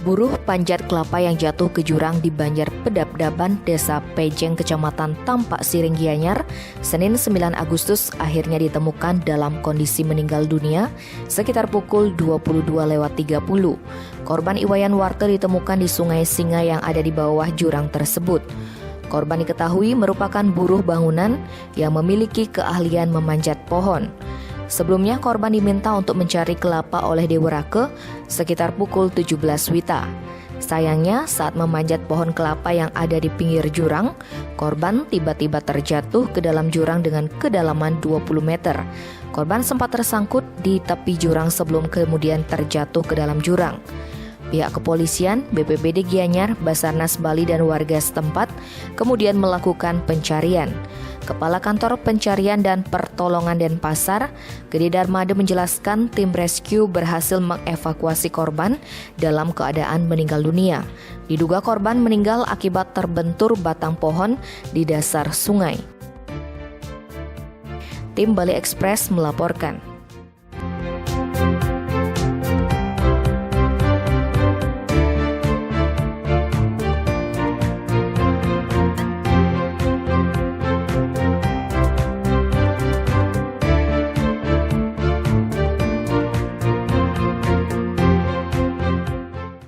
Buruh panjat kelapa yang jatuh ke jurang di Banjar Pedap-Daban, Desa Pejeng, Kecamatan Tampak Siring, Gianyar, Senin 9 Agustus akhirnya ditemukan dalam kondisi meninggal dunia sekitar pukul 22.30. Korban Iwayan Warte ditemukan di Sungai Singa yang ada di bawah jurang tersebut. Korban diketahui merupakan buruh bangunan yang memiliki keahlian memanjat pohon. Sebelumnya korban diminta untuk mencari kelapa oleh Dewa Rake sekitar pukul 17 WITA. Sayangnya saat memanjat pohon kelapa yang ada di pinggir jurang, korban tiba-tiba terjatuh ke dalam jurang dengan kedalaman 20 meter. Korban sempat tersangkut di tepi jurang sebelum kemudian terjatuh ke dalam jurang. Pihak kepolisian, BPBD Gianyar, Basarnas Bali dan warga setempat kemudian melakukan pencarian. Kepala Kantor Pencarian dan Pertolongan Denpasar, Gede Darmade menjelaskan tim rescue berhasil mengevakuasi korban dalam keadaan meninggal dunia. Diduga korban meninggal akibat terbentur batang pohon di dasar sungai. Tim Bali Express melaporkan.